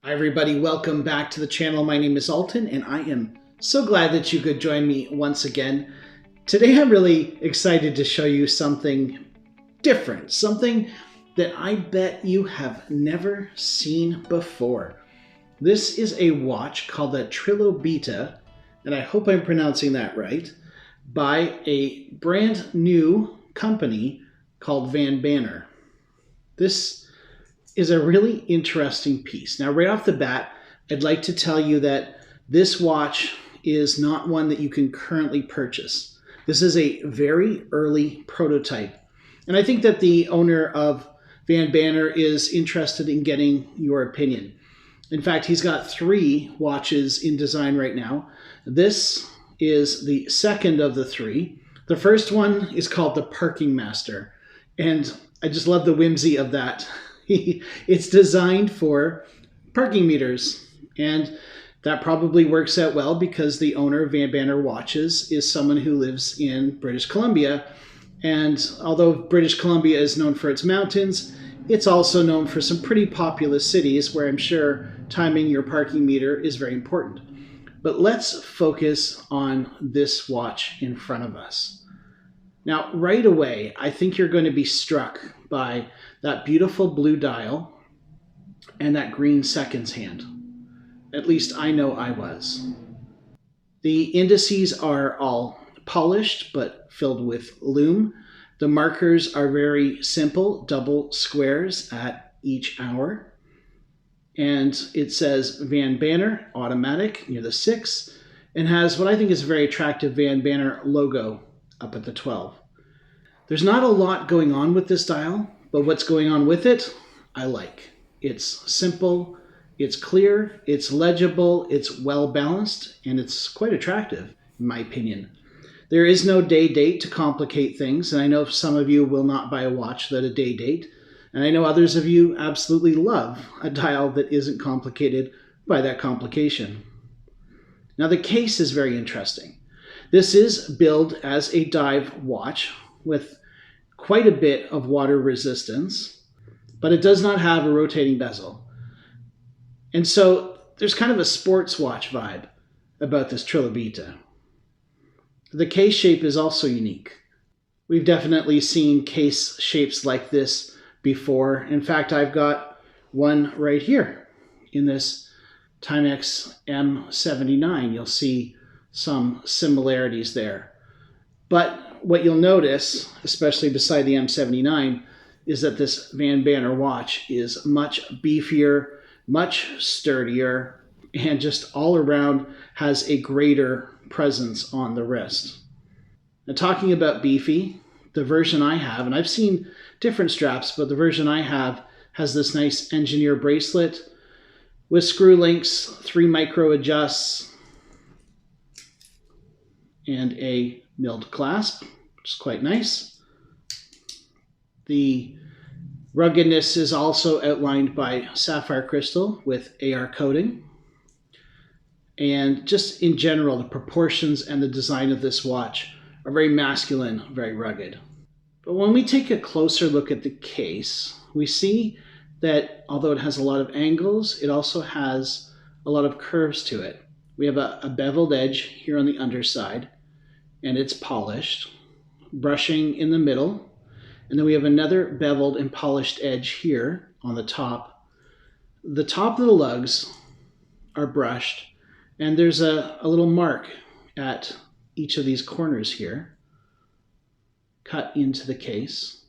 Hi everybody, welcome back to the channel. My name is Alton and I am so glad that you could join me once again. Today I'm really excited to show you something different, something that I bet you have never seen before. This is a watch called the Trilobita, and I hope I'm pronouncing that right, by a brand new company called Vanbanner. This is a really interesting piece. Now, right off the bat, I'd like to tell you that this watch is not one that you can currently purchase. This is a very early prototype. And I think that the owner of Vanbanner is interested in getting your opinion. In fact, he's got 3 watches in design right now. This is the second of the 3. The first one is called the Parking Master. And I just love the whimsy of that. It's designed for parking meters, and that probably works out well because the owner of Vanbanner Watches is someone who lives in British Columbia. And although British Columbia is known for its mountains, it's also known for some pretty populous cities where I'm sure timing your parking meter is very important. But let's focus on this watch in front of us. Now, right away, I think you're going to be struck by that beautiful blue dial and that green seconds hand. At least I know I was. The indices are all polished but filled with lume. The markers are very simple, double squares at each hour. And it says Vanbanner automatic near the 6 and has what I think is a very attractive Vanbanner logo up at the 12. There's not a lot going on with this dial, but what's going on with it, I like. It's simple, it's clear, it's legible, it's well balanced, and it's quite attractive, in my opinion. There is no day date to complicate things, and I know some of you will not buy a watch without a day date, and I know others of you absolutely love a dial that isn't complicated by that complication. Now the case is very interesting. This is billed as a dive watch with quite a bit of water resistance, but it does not have a rotating bezel. And so there's kind of a sports watch vibe about this Trilobita. The case shape is also unique. We've definitely seen case shapes like this before. In fact, I've got one right here in this Timex M79. You'll see some similarities there. But what you'll notice, especially beside the M79, is that this Vanbanner watch is much beefier, much sturdier, and just all around has a greater presence on the wrist. Now, talking about beefy, the version I have, and I've seen different straps, but the version I have has this nice engineer bracelet with screw links, 3 micro adjusts, and a milled clasp, which is quite nice. The ruggedness is also outlined by sapphire crystal with AR coating. And just in general, the proportions and the design of this watch are very masculine, very rugged. But when we take a closer look at the case, we see that although it has a lot of angles, it also has a lot of curves to it. We have a beveled edge here on the underside, and it's polished, brushing in the middle, and then we have another beveled and polished edge here on the top. The top of the lugs are brushed, and there's a little mark at each of these corners here, cut into the case.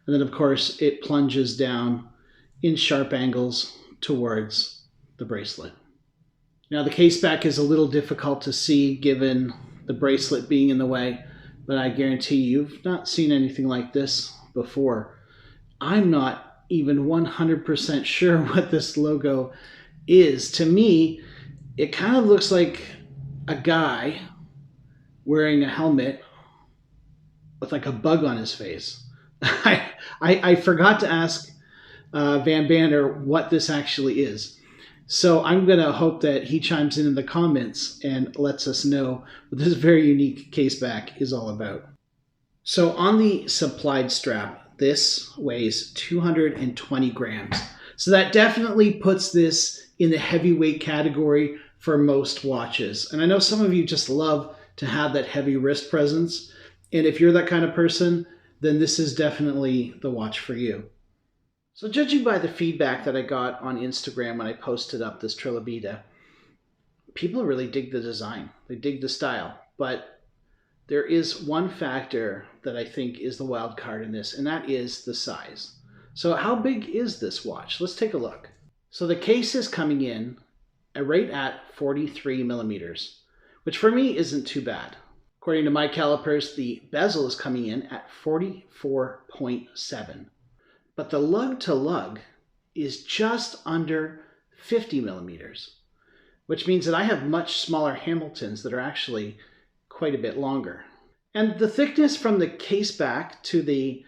And then of course it plunges down in sharp angles towards the bracelet. Now the case back is a little difficult to see given the bracelet being in the way, but I guarantee you've not seen anything like this before. I'm not even 100% sure what this logo is. To me, it kind of looks like a guy wearing a helmet with like a bug on his face. I forgot to ask Vanbanner what this actually is. So I'm going to hope that he chimes in the comments and lets us know what this very unique case back is all about. So on the supplied strap, this weighs 220 grams. So that definitely puts this in the heavyweight category for most watches. And I know some of you just love to have that heavy wrist presence. And if you're that kind of person, then this is definitely the watch for you. So judging by the feedback that I got on Instagram when I posted up this Trilobita, people really dig the design. They dig the style. But there is one factor that I think is the wild card in this, and that is the size. So how big is this watch? Let's take a look. So the case is coming in right at 43 millimeters, which for me isn't too bad. According to my calipers, the bezel is coming in at 44.7. But the lug to lug is just under 50 millimeters, which means that I have much smaller Hamiltons that are actually quite a bit longer. And the thickness from the case back to the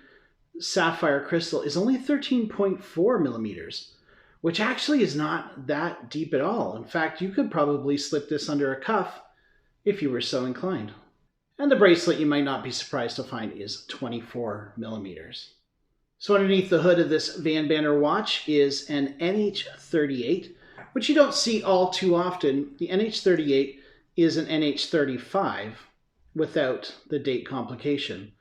sapphire crystal is only 13.4 millimeters, which actually is not that deep at all. In fact, you could probably slip this under a cuff if you were so inclined. And the bracelet, you might not be surprised to find, is 24 millimeters. So underneath the hood of this Vanbanner watch is an NH38, which you don't see all too often. The NH38 is an NH35 without the date complication.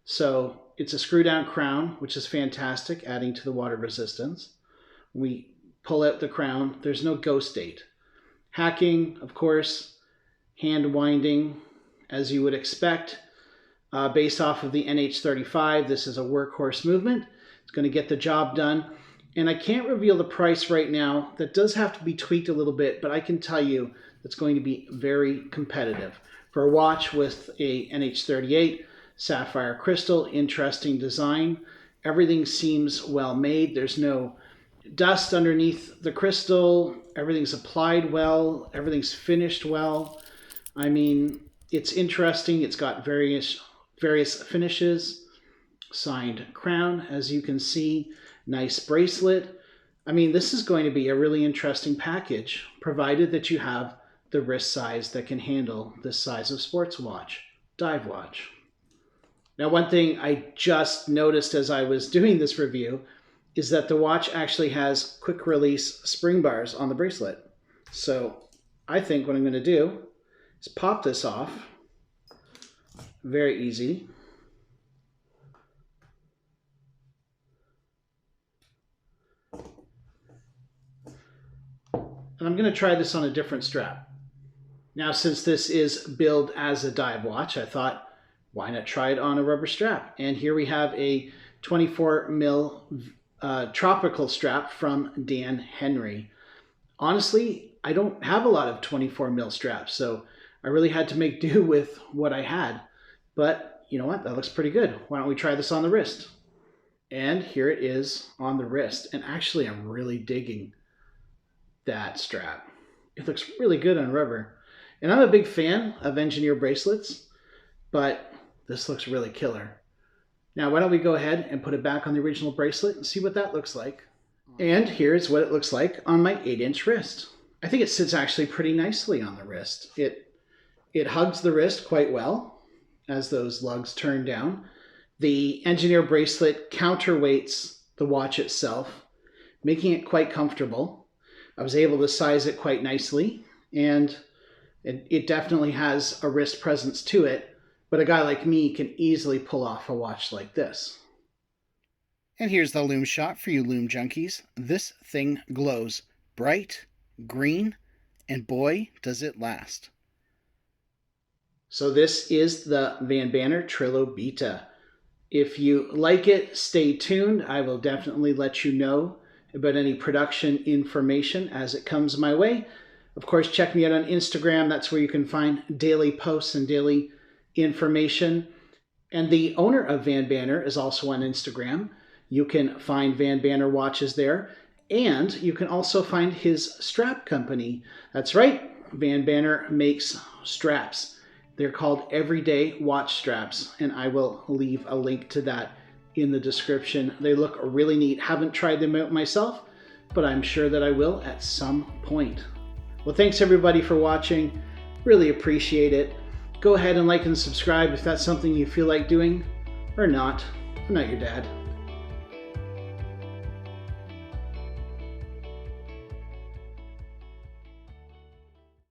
So it's a screw down crown, which is fantastic, adding to the water resistance. We pull out the crown, there's no ghost date. Hacking, of course, hand winding, as you would expect. Based off of the NH35, this is a workhorse movement. It's going to get the job done. And I can't reveal the price right now. That does have to be tweaked a little bit, but I can tell you it's going to be very competitive. For a watch with a NH38, sapphire crystal, interesting design. Everything seems well made. There's no dust underneath the crystal. Everything's applied well. Everything's finished well. I mean, it's interesting. It's got various finishes. Signed crown, as you can see. Nice bracelet. I mean, this is going to be a really interesting package, provided that you have the wrist size that can handle this size of sports watch, dive watch. Now, one thing I just noticed as I was doing this review is that the watch actually has quick release spring bars on the bracelet. So I think what I'm going to do is pop this off. Very easy. And I'm going to try this on a different strap. Now, since this is billed as a dive watch, I thought, why not try it on a rubber strap? And here we have a 24 mil tropical strap from Dan Henry. Honestly, I don't have a lot of 24 mil straps, so I really had to make do with what I had. But you know what? That looks pretty good. Why don't we try this on the wrist? And here it is on the wrist. And actually, I'm really digging that strap. It looks really good on rubber. And I'm a big fan of engineer bracelets, but this looks really killer. Now, why don't we go ahead and put it back on the original bracelet and see what that looks like. And here's what it looks like on my 8-inch wrist. I think it sits actually pretty nicely on the wrist. It hugs the wrist quite well as those lugs turn down. The engineer bracelet counterweights the watch itself, making it quite comfortable. I was able to size it quite nicely, and it definitely has a wrist presence to it, but a guy like me can easily pull off a watch like this. And here's the Lume shot for you Lume junkies. This thing glows bright, green, and boy, does it last. So this is the Vanbanner Trilobita. If you like it, stay tuned. I will definitely let you know about any production information as it comes my way. Of course, check me out on Instagram. That's where you can find daily posts and daily information. And the owner of Vanbanner is also on Instagram. You can find Vanbanner Watches there. And you can also find his strap company. That's right, Vanbanner makes straps. They're called Everyday Watch Straps, and I will leave a link to that in the description. They look really neat. Haven't tried them out myself, but I'm sure that I will at some point. Well, thanks everybody for watching. Really appreciate it. Go ahead and like and subscribe if that's something you feel like doing, or not. I'm not your dad.